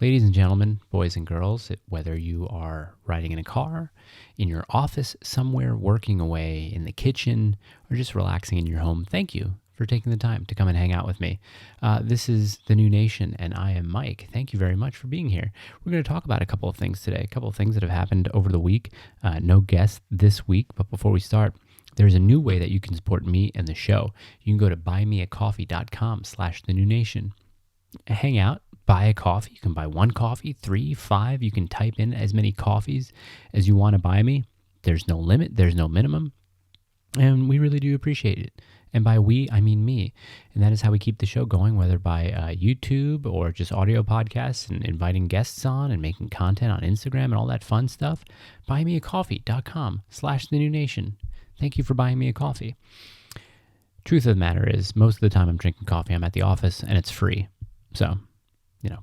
Ladies and gentlemen, boys and girls, whether you are riding in a car, in your office, somewhere working away, in the kitchen, or just relaxing in your home, thank you for taking the time to come and hang out with me. This is The New Nation, and I am Mike. Thank you very much for being here. We're going to talk about a couple of things today, a couple of things that have happened over the week. No guest this week, but before we start, there's a new way that you can support me and the show. You can go to buymeacoffee.com/thenewnation. Hang out, buy a coffee. You can buy one coffee, 3, 5. You can type in as many coffees as you want to buy me. There's no limit. There's no minimum. And we really do appreciate it. And by we, I mean me. And that is how we keep the show going, whether by YouTube or just audio podcasts and inviting guests on and making content on Instagram and all that fun stuff. Buymeacoffee.com/thenewnation. Thank you for buying me a coffee. Truth of the matter is, most of the time I'm drinking coffee, I'm at the office and it's free. So,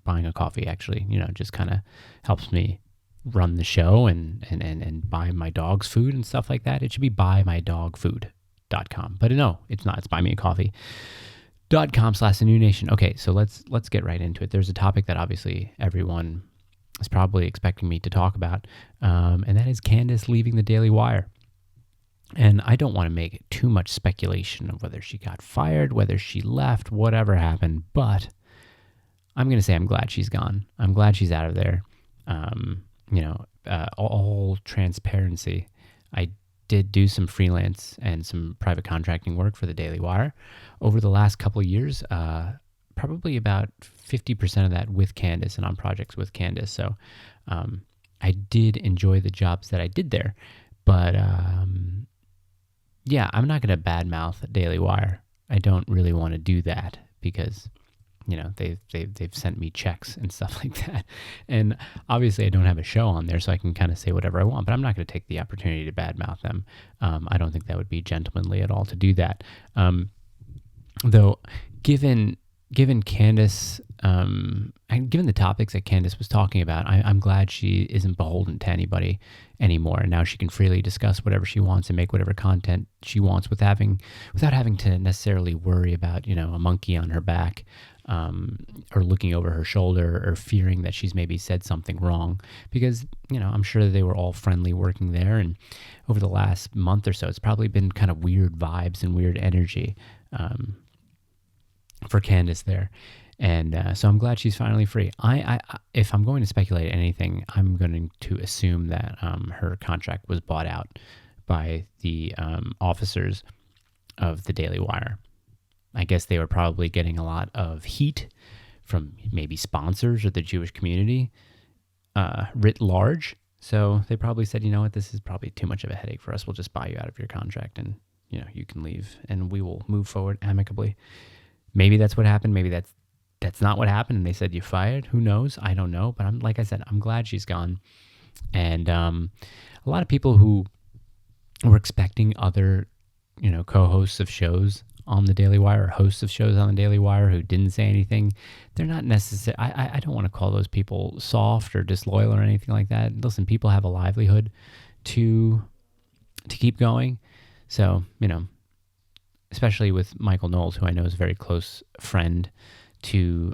buying a coffee actually, just kind of helps me run the show and buy my dog's food and stuff like that. It should be buymydogfood.com. But no, it's not. It's buymeacoffee.com/thenewnation. Okay, so let's get right into it. There's a topic that obviously everyone is probably expecting me to talk about, and that is Candace leaving the Daily Wire. And I don't want to make too much speculation of whether she got fired, whether she left, whatever happened, but I'm going to say I'm glad she's gone. I'm glad she's out of there. All transparency. I did do some freelance and some private contracting work for the Daily Wire over the last couple of years, probably about 50% of that with Candace and on projects with Candace. So I did enjoy the jobs that I did there. But I'm not going to badmouth Daily Wire. I don't really want to do that because they've sent me checks and stuff like that. And obviously I don't have a show on there, so I can kind of say whatever I want, but I'm not going to take the opportunity to badmouth them. I don't think that would be gentlemanly at all to do that. Though, given Candace, and given the topics that Candace was talking about, I'm glad she isn't beholden to anybody anymore. And now she can freely discuss whatever she wants and make whatever content she wants without having to necessarily worry about, a monkey on her back, or looking over her shoulder or fearing that she's maybe said something wrong. Because, I'm sure that they were all friendly working there. And over the last month or so, it's probably been kind of weird vibes and weird energy for Candace there. And so I'm glad she's finally free. I if I'm going to speculate anything, I'm going to assume that her contract was bought out by the officers of the Daily Wire. I guess they were probably getting a lot of heat from maybe sponsors or the Jewish community writ large. So they probably said, you know what, this is probably too much of a headache for us. We'll just buy you out of your contract and, you can leave and we will move forward amicably. Maybe that's what happened. Maybe that's not what happened. And they said you fired. Who knows? I don't know. But like I said, I'm glad she's gone. And a lot of people who were expecting other, co-hosts of shows on the Daily Wire or hosts of shows on the Daily Wire who didn't say anything, they're not necessarily, I don't want to call those people soft or disloyal or anything like that. Listen, people have a livelihood to keep going. So, especially with Michael Knowles, who I know is a very close friend to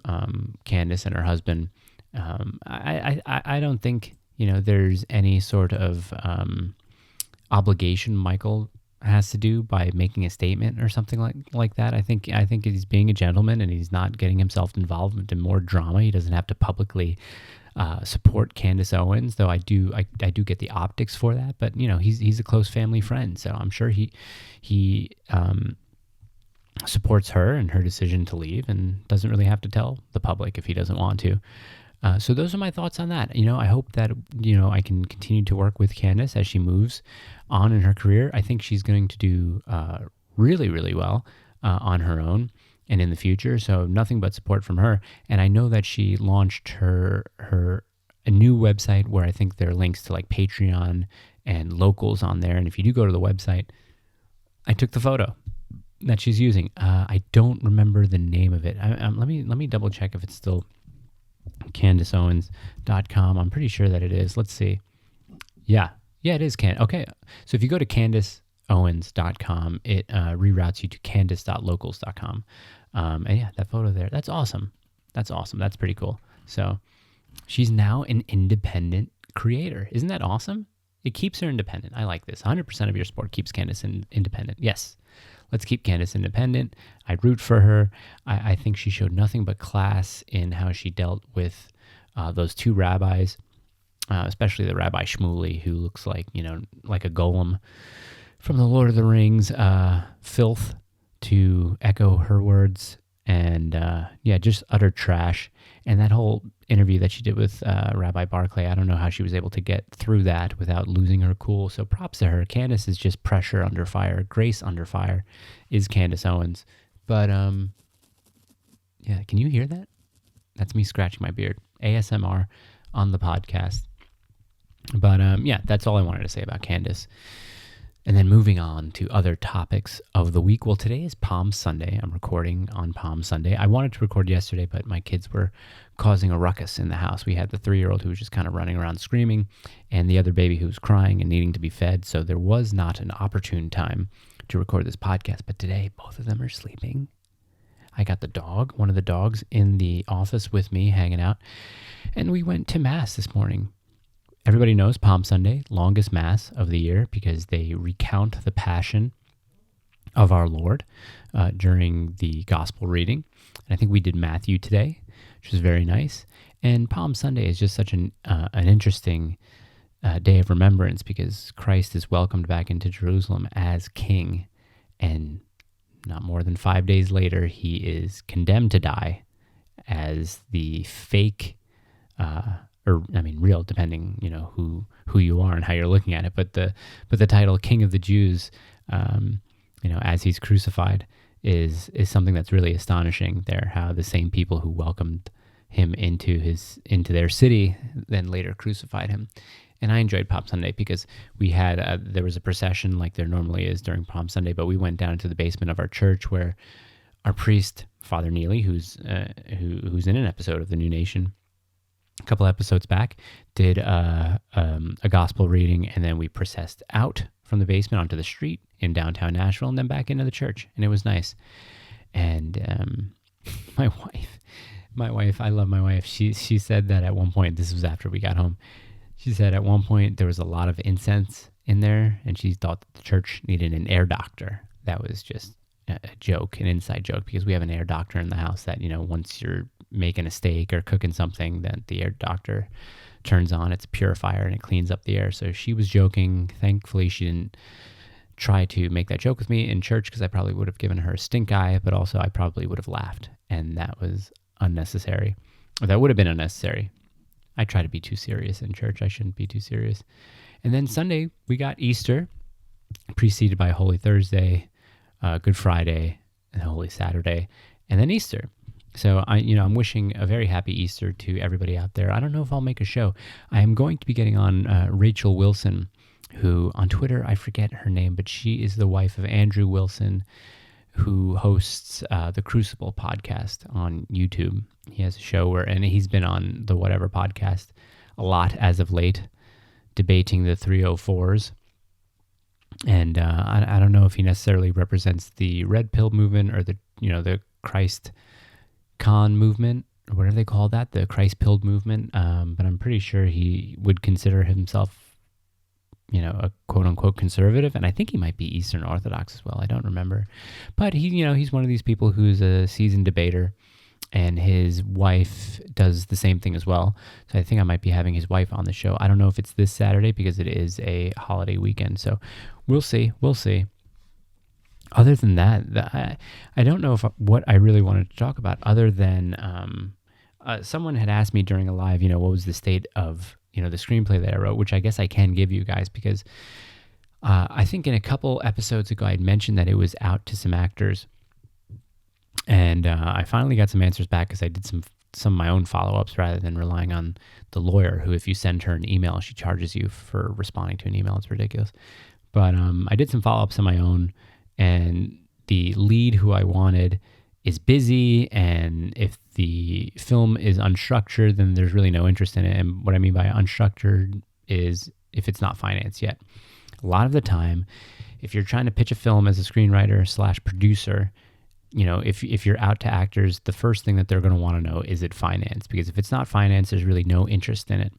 Candace and her husband. I don't think, there's any sort of obligation Michael has to do by making a statement or something like that. I think he's being a gentleman and he's not getting himself involved in more drama. He doesn't have to publicly support Candace Owens, though I do get the optics for that. But he's a close family friend, so I'm sure he supports her and her decision to leave and doesn't really have to tell the public if he doesn't want to. So those are my thoughts on that. I hope that, I can continue to work with Candace as she moves on in her career. I think she's going to do really, really well on her own and in the future. So nothing but support from her. And I know that she launched a new website where I think there are links to like Patreon and locals on there. And if you do go to the website, I took the photo that she's using. I don't remember the name of it. Let me double check if it's still CandaceOwens.com. I'm pretty sure that it is. Let's see. Yeah, it is. Okay, so if you go to CandaceOwens.com, it reroutes you to Candace.locals.com. And yeah, that photo there, that's awesome. That's pretty cool. So She's now an independent creator. Isn't that awesome? It keeps her independent. I like this. 100% of your sport keeps Candace independent. Yes, let's keep Candace independent. I root for her. I think she showed nothing but class in how she dealt with those two rabbis, especially the Rabbi Shmuley, who looks like, like a golem from the Lord of the Rings, filth, to echo her words. And just utter trash. And that whole interview that she did with Rabbi Barclay, I don't know how she was able to get through that without losing her cool. So props to her. Candace is just pressure under fire. Grace under fire is Candace Owens. But can you hear that? That's me scratching my beard. ASMR on the podcast. But that's all I wanted to say about Candace. And then moving on to other topics of the week. Well, today is Palm Sunday. I'm recording on Palm Sunday. I wanted to record yesterday, but my kids were causing a ruckus in the house. We had the 3-year-old who was just kind of running around screaming, and the other baby who was crying and needing to be fed. So there was not an opportune time to record this podcast. But today, both of them are sleeping. I got one of the dogs, in the office with me, hanging out. And we went to Mass this morning. Everybody knows Palm Sunday, longest Mass of the year, because they recount the passion of our Lord during the gospel reading. And I think we did Matthew today, which was very nice. And Palm Sunday is just such an interesting day of remembrance, because Christ is welcomed back into Jerusalem as King. And not more than 5 days later, he is condemned to die as the fake real, depending, who you are and how you're looking at it. But the title King of the Jews, as he's crucified, is something that's really astonishing there. How the same people who welcomed him into their city then later crucified him. And I enjoyed Palm Sunday because we had there was a procession like there normally is during Palm Sunday, but we went down to the basement of our church where our priest, Father Neely, who's in an episode of The New Nation a couple episodes back, did a gospel reading, and then we processed out from the basement onto the street in downtown Nashville, and then back into the church, and it was nice. And my wife, I love my wife. She said that at one point, this was after we got home, she said at one point there was a lot of incense in there, and she thought that the church needed an air doctor. That was just a joke, an inside joke, because we have an air doctor in the house that, once you're making a steak or cooking something, that the air doctor turns on. It's a purifier and it cleans up the air. So she was joking. Thankfully, she didn't try to make that joke with me in church, because I probably would have given her a stink eye, but also I probably would have laughed, and that was unnecessary. Or that would have been unnecessary. I try to be too serious in church. I shouldn't be too serious. And then Sunday, we got Easter, preceded by Holy Thursday, Good Friday, and Holy Saturday, and then Easter. So I'm wishing a very happy Easter to everybody out there. I don't know if I'll make a show. I am going to be getting on Rachel Wilson, who on Twitter, I forget her name, but she is the wife of Andrew Wilson, who hosts the Crucible podcast on YouTube. He has a show and he's been on the Whatever podcast a lot as of late, debating the 304s. And I don't know if he necessarily represents the Red Pill movement or the Christ Con movement, or whatever they call that, the Christ Pilled movement. But I'm pretty sure he would consider himself, a quote unquote conservative. And I think he might be Eastern Orthodox as well. I don't remember. But he's one of these people who's a seasoned debater, and his wife does the same thing as well. So I think I might be having his wife on the show. I don't know if it's this Saturday, because it is a holiday weekend. So we'll see. Other than that, I don't know what I really wanted to talk about, other than someone had asked me during a live, what was the state of, the screenplay that I wrote, which I guess I can give you guys, because I think in a couple episodes ago, I'd mentioned that it was out to some actors. And I finally got some answers back, because I did some of my own follow-ups rather than relying on the lawyer, who, if you send her an email, she charges you for responding to an email. It's ridiculous. But I did some follow-ups on my own, and the lead who I wanted is busy, and if the film is unstructured, then there's really no interest in it. And what I mean by unstructured is if it's not financed yet. A lot of the time, if you're trying to pitch a film as a screenwriter / producer, if you're out to actors, the first thing that they're going to want to know, is it finance? Because if it's not finance, there's really no interest in it.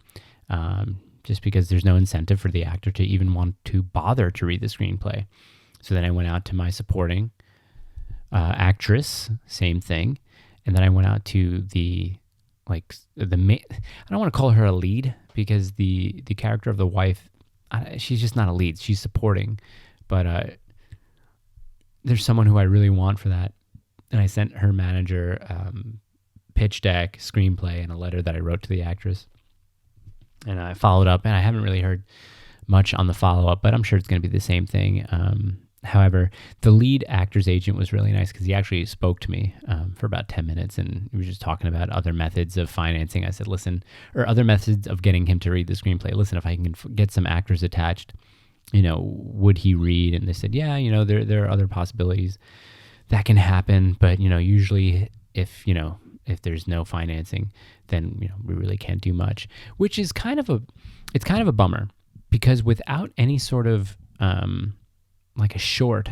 Just because there's no incentive for the actor to even want to bother to read the screenplay. So then I went out to my supporting actress, same thing. And then I went out to the I don't want to call her a lead, because the character of the wife, she's just not a lead. She's supporting. But there's someone who I really want for that. And I sent her manager pitch deck, screenplay, and a letter that I wrote to the actress. And I followed up, and I haven't really heard much on the follow-up, but I'm sure it's going to be the same thing. However, the lead actor's agent was really nice, because he actually spoke to me for about 10 minutes, and we were just talking about other methods of financing. I said, or other methods of getting him to read the screenplay. Listen, if I can get some actors attached, would he read? And they said, yeah, there are other possibilities that can happen, but, usually if there's no financing, then, we really can't do much, which is kind of a bummer, because without any sort of, like a short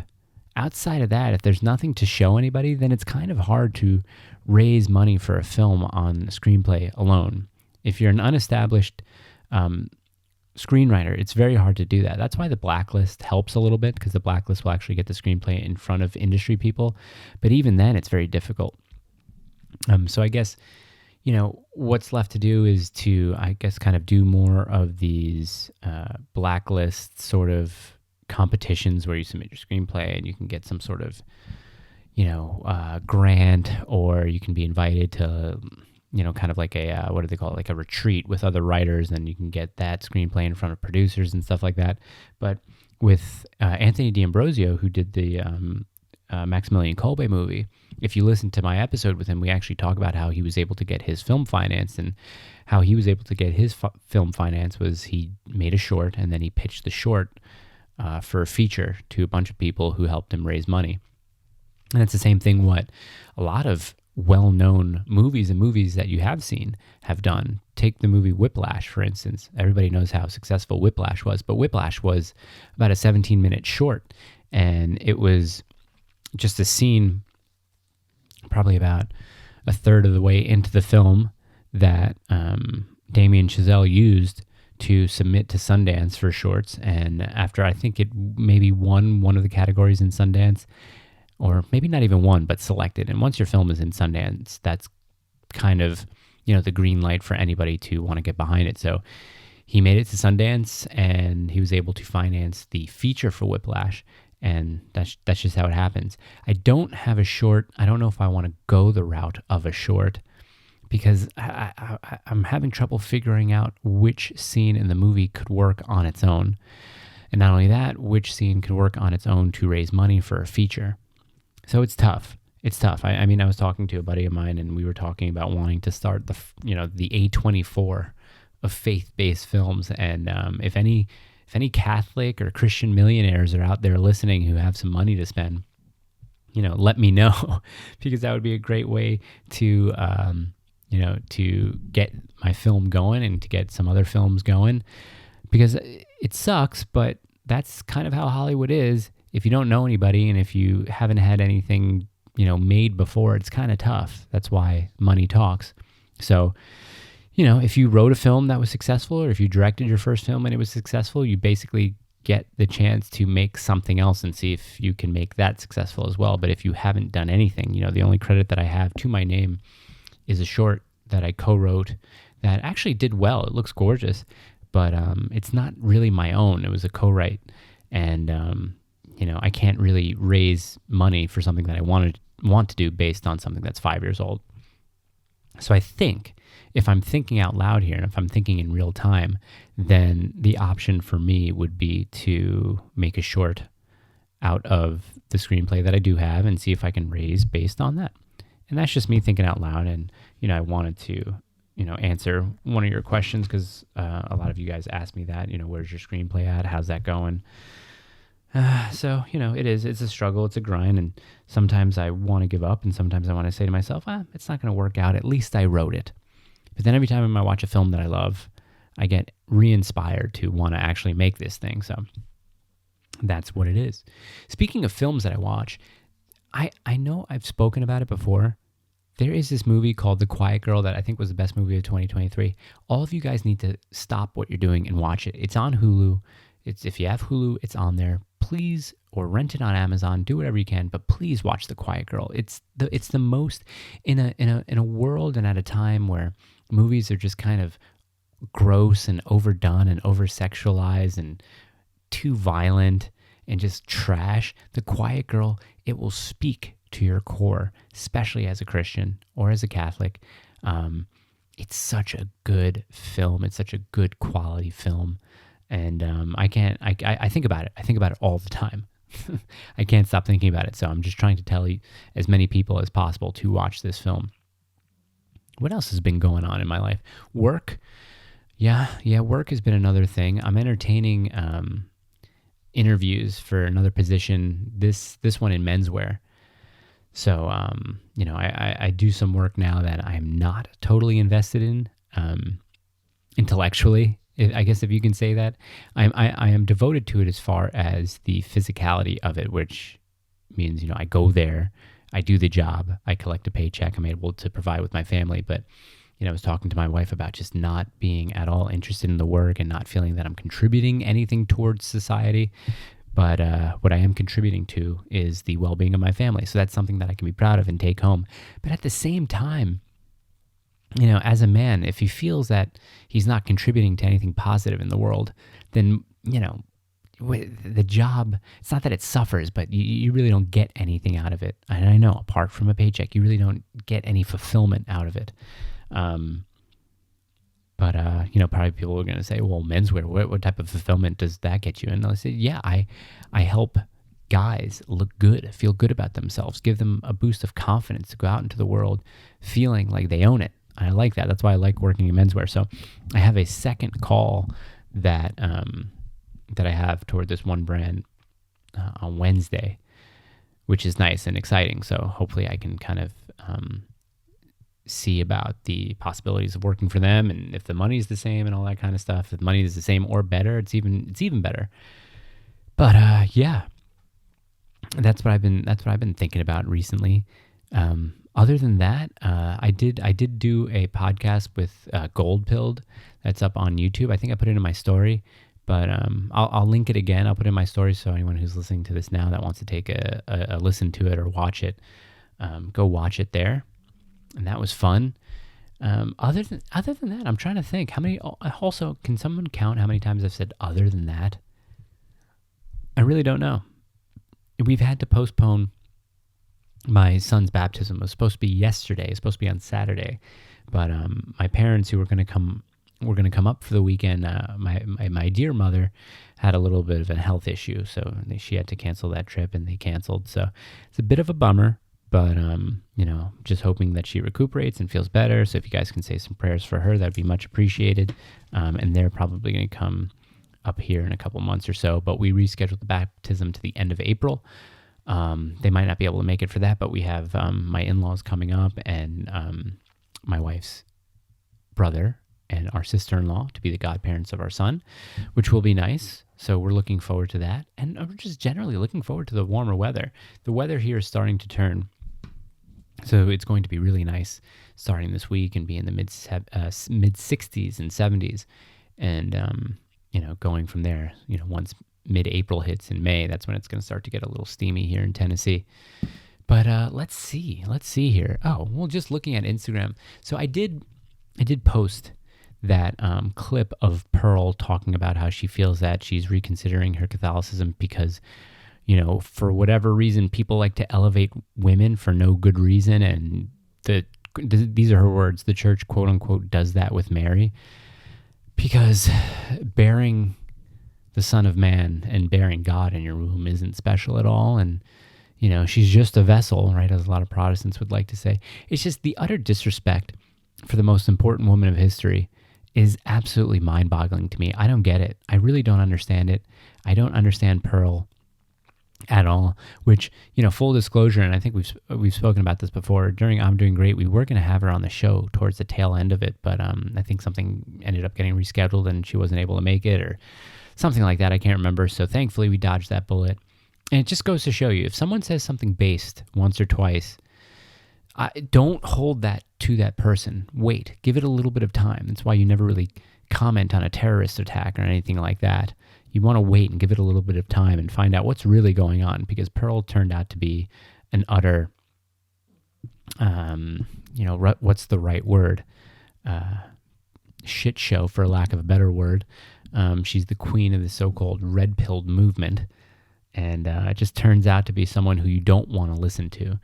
outside of that, if there's nothing to show anybody, then it's kind of hard to raise money for a film on screenplay alone. If you're an unestablished, screenwriter, it's very hard to do that. That's why the blacklist helps a little bit, because the blacklist will actually get the screenplay in front of industry people. But even then, it's very difficult. So I guess, what's left to do is to, kind of do more of these blacklist sort of competitions where you submit your screenplay and you can get some sort of, grant, or you can be invited to, kind of like a, what do they call it? Like a retreat with other writers, and you can get that screenplay in front of producers and stuff like that. But with Anthony D'Ambrosio, who did the Maximilian Kolbe movie, if you listen to my episode with him, we actually talk about how he was able to get his film financed, and how he was able to get his film finance was he made a short, and then he pitched the short for a feature to a bunch of people who helped him raise money. And it's the same thing what a lot of well-known movies and movies that you have seen have done. Take the movie Whiplash, for instance. Everybody knows how successful Whiplash was, but Whiplash was about a 17-minute short, and it was just a scene probably about a third of the way into the film that Damien Chazelle used to submit to Sundance for shorts. And after, I think it maybe won one of the categories in Sundance, or maybe not even one, but selected. And once your film is in Sundance, that's kind of, the green light for anybody to want to get behind it. So he made it to Sundance, and he was able to finance the feature for Whiplash. And that's just how it happens. I don't have a short. I don't know if I want to go the route of a short, because I'm having trouble figuring out which scene in the movie could work on its own. And not only that, which scene could work on its own to raise money for a feature. So it's tough. It's tough. I mean, I was talking to a buddy of mine, and we were talking about wanting to start the A24 of faith-based films. And if any Catholic or Christian millionaires are out there listening who have some money to spend, let me know, because that would be a great way to, to get my film going and to get some other films going, because it sucks, but that's kind of how Hollywood is. If you don't know anybody, and if you haven't had anything, made before, it's kind of tough. That's why money talks. So, if you wrote a film that was successful, or if you directed your first film and it was successful, you basically get the chance to make something else and see if you can make that successful as well. But if you haven't done anything, the only credit that I have to my name is a short that I co-wrote that actually did well. It looks gorgeous, but it's not really my own. It was a co-write, and I can't really raise money for something that I want to do based on something that's 5 years old. So I think, if I'm thinking out loud here, and if I'm thinking in real time, then the option for me would be to make a short out of the screenplay that I do have, and see if I can raise based on that. And that's just me thinking out loud. And, I wanted to, answer one of your questions, because a lot of you guys asked me that, where's your screenplay at? How's that going? So, it's a struggle, it's a grind, and sometimes I want to give up, and sometimes I want to say to myself, it's not going to work out. At least I wrote it. But then every time I watch a film that I love, I get re-inspired to want to actually make this thing. So that's what it is. Speaking of films that I watch, I know I've spoken about it before. There is this movie called The Quiet Girl that I think was the best movie of 2023. All of you guys need to stop what you're doing and watch it. It's on Hulu. It's if you have Hulu, it's on there. Please, or rent it on Amazon. Do whatever you can, but please watch The Quiet Girl. It's the most in a world and at a time where movies are just kind of gross and overdone and over sexualized and too violent and just trash. The Quiet Girl, it will speak to your core, especially as a Christian or as a Catholic. It's such a good film. It's such a good quality film. And I think about it. I think about it all the time. I can't stop thinking about it. So I'm just trying to tell you as many people as possible to watch this film. What else has been going on in my life? Work. Yeah, work has been another thing. I'm entertaining interviews for another position, this one in menswear. So, I do some work now that I'm not totally invested in intellectually, I guess if you can say that. I am devoted to it as far as the physicality of it, which means, I go there, I do the job, I collect a paycheck, I'm able to provide with my family. But, I was talking to my wife about just not being at all interested in the work and not feeling that I'm contributing anything towards society. But what I am contributing to is the well-being of my family. So that's something that I can be proud of and take home. But at the same time, as a man, if he feels that he's not contributing to anything positive in the world, then, the job, it's not that it suffers, but you really don't get anything out of it. And I know, apart from a paycheck, you really don't get any fulfillment out of it. But probably people are going to say, well, menswear, what type of fulfillment does that get you? And I'll say, yeah, I help guys look good, feel good about themselves, give them a boost of confidence to go out into the world feeling like they own it. I like that. That's why I like working in menswear. So I have a second call that I have toward this one brand on Wednesday, which is nice and exciting. So hopefully I can kind of see about the possibilities of working for them, and if the money is the same and all that kind of stuff. If the money is the same or better, it's even better. But that's what I've been thinking about recently. Other than that, I did do a podcast with Gold Pilled that's up on YouTube. I think I put it in my story, but I'll link it again. I'll put it in my story, so anyone who's listening to this now that wants to take a listen to it or watch it, go watch it there. And that was fun. Other than that, I'm trying to think how many. Also, can someone count how many times I've said "other than that"? I really don't know. We've had to postpone my son's baptism. It was supposed to be yesterday. It's supposed to be on Saturday, but my parents, who were going to come up for the weekend. My dear mother had a little bit of a health issue, so she had to cancel that trip, and they canceled. So it's a bit of a bummer. But, just hoping that she recuperates and feels better. So if you guys can say some prayers for her, that'd be much appreciated. And they're probably going to come up here in a couple months or so. But we rescheduled the baptism to the end of April. They might not be able to make it for that, but we have my in-laws coming up, and my wife's brother and our sister-in-law to be the godparents of our son, which will be nice. So we're looking forward to that. And we're just generally looking forward to the warmer weather. The weather here is starting to turn. So it's going to be really nice starting this week and be in the mid 60s and 70s. And, going from there, once mid-April hits in May, that's when it's going to start to get a little steamy here in Tennessee. But let's see here. Oh, well, just looking at Instagram. So I did post that clip of Pearl talking about how she feels that she's reconsidering her Catholicism because, for whatever reason, people like to elevate women for no good reason. And these are her words, the church, quote unquote, does that with Mary because bearing the Son of Man and bearing God in your womb isn't special at all. And, she's just a vessel, right? As a lot of Protestants would like to say. It's just the utter disrespect for the most important woman of history is absolutely mind-boggling to me. I don't get it. I really don't understand it. I don't understand Pearl at all, which, full disclosure, and I think we've spoken about this before, during I'm Doing Great, we were going to have her on the show towards the tail end of it, but I think something ended up getting rescheduled and she wasn't able to make it or something like that. I can't remember. So thankfully we dodged that bullet. And it just goes to show you, if someone says something based once or twice, don't hold that to that person. Wait, give it a little bit of time. That's why you never really comment on a terrorist attack or anything like that. You want to wait and give it a little bit of time and find out what's really going on, because Pearl turned out to be an utter, what's the right word? Shit show, for lack of a better word. She's the queen of the so-called red-pilled movement, and it just turns out to be someone who you don't want to listen to,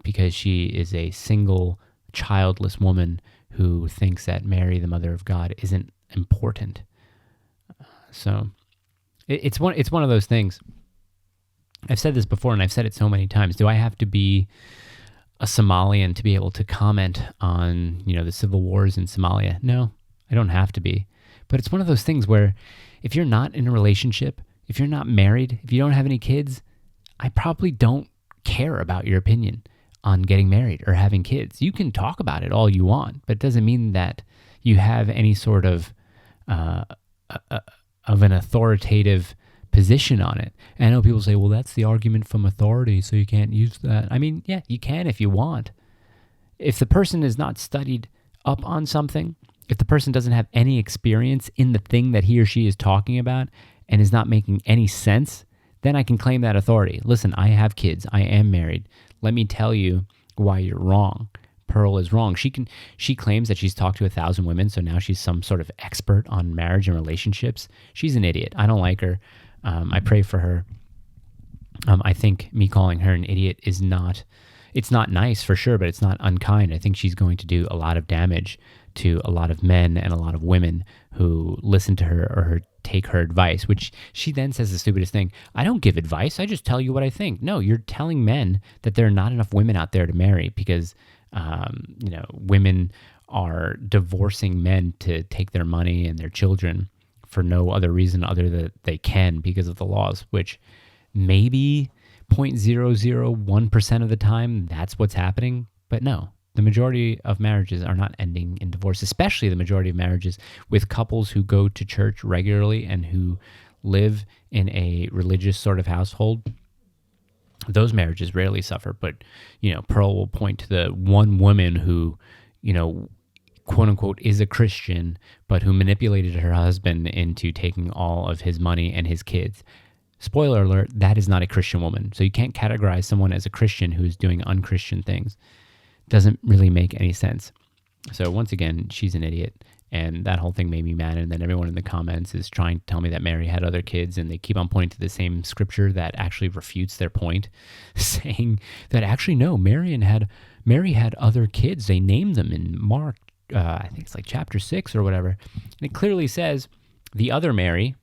because she is a single, childless woman who thinks that Mary, the Mother of God, isn't important. So it's one of those things. I've said this before, and I've said it so many times. Do I have to be a Somalian to be able to comment on, the civil wars in Somalia? No, I don't have to be. But it's one of those things where if you're not in a relationship, if you're not married, if you don't have any kids, I probably don't care about your opinion on getting married or having kids. You can talk about it all you want, but it doesn't mean that you have any sort of an authoritative position on it. And I know people say, well, that's the argument from authority, so you can't use that. I mean, yeah, you can if you want. If the person is not studied up on something, if the person doesn't have any experience in the thing that he or she is talking about and is not making any sense, then I can claim that authority. Listen, I have kids. I am married. Let me tell you why you're wrong. Pearl is wrong. She claims that she's talked to 1,000 women, so now she's some sort of expert on marriage and relationships. She's an idiot. I don't like her. I pray for her. I think me calling her an idiot is not, it's not nice for sure, but it's not unkind. I think she's going to do a lot of damage to a lot of men and a lot of women who listen to her or take her advice, which she then says the stupidest thing. I don't give advice. I just tell you what I think. No, you're telling men that there are not enough women out there to marry because, women are divorcing men to take their money and their children for no other reason other than they can because of the laws, which maybe 0.001% of the time that's what's happening. But no, the majority of marriages are not ending in divorce, especially the majority of marriages with couples who go to church regularly and who live in a religious sort of household. Those marriages rarely suffer. But, Pearl will point to the one woman who, quote unquote, is a Christian, but who manipulated her husband into taking all of his money and his kids. Spoiler alert, that is not a Christian woman. So you can't categorize someone as a Christian who is doing unchristian things. Doesn't really make any sense. So once again, she's an idiot. And that whole thing made me mad. And then everyone in the comments is trying to tell me that Mary had other kids, and they keep on pointing to the same scripture that actually refutes their point, saying that actually, no, Mary had other kids. They named them in Mark, I think it's like chapter 6 or whatever. And it clearly says the other Mary,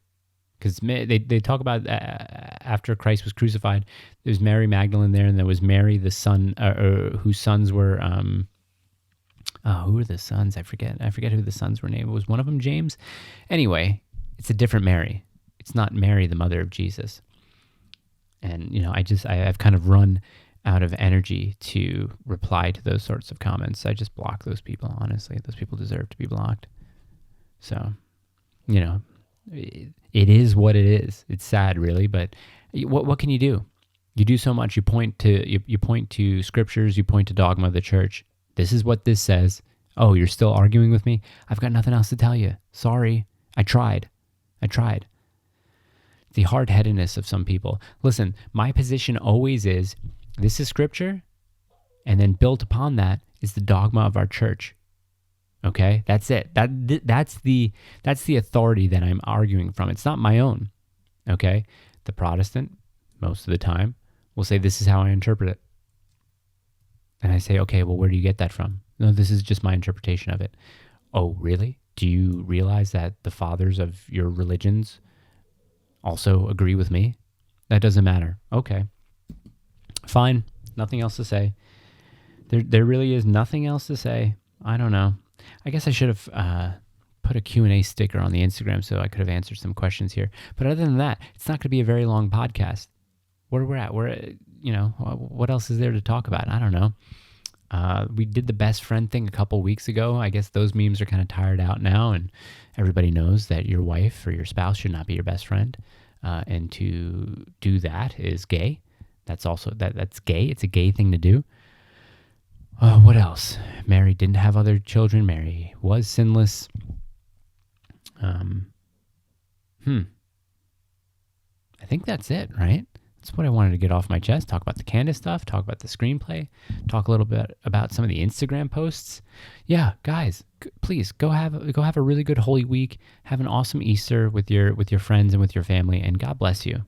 because they talk about after Christ was crucified, there's Mary Magdalene there, and there was Mary, the son, whose sons were, who were the sons? I forget who the sons were named. Was one of them James? Anyway, it's a different Mary. It's not Mary, the mother of Jesus. And, I've kind of run out of energy to reply to those sorts of comments. I just block those people, honestly. Those people deserve to be blocked. So, it is what it is. It's sad, really, but what can you do? You do so much. You point to scriptures. You point to dogma of the church. This is what this says. Oh, you're still arguing with me? I've got nothing else to tell you. Sorry. I tried. The hard-headedness of some people. Listen, my position always is, this is scripture, and then built upon that is the dogma of our church. Okay? That's it. That's the authority that I'm arguing from. It's not my own. Okay? The Protestant, most of the time, will say, this is how I interpret it. And I say, okay, well, where do you get that from? No, this is just my interpretation of it. Oh, really? Do you realize that the fathers of your religions also agree with me? That doesn't matter. Okay. Fine. Nothing else to say. There really is nothing else to say. I don't know. I guess I should have put a Q&A sticker on the Instagram so I could have answered some questions here. But other than that, it's not going to be a very long podcast. Where we're at, what else is there to talk about? I don't know. We did the best friend thing a couple weeks ago. I guess those memes are kind of tired out now, and everybody knows that your wife or your spouse should not be your best friend. and to do that is gay. That's also that's gay. It's a gay thing to do. What else? Mary didn't have other children. Mary was sinless. I think that's it, right? That's what I wanted to get off my chest. Talk about the Candace stuff. Talk about the screenplay. Talk a little bit about some of the Instagram posts. Yeah, guys, please go have a really good Holy Week. Have an awesome Easter with your friends and with your family, and God bless you.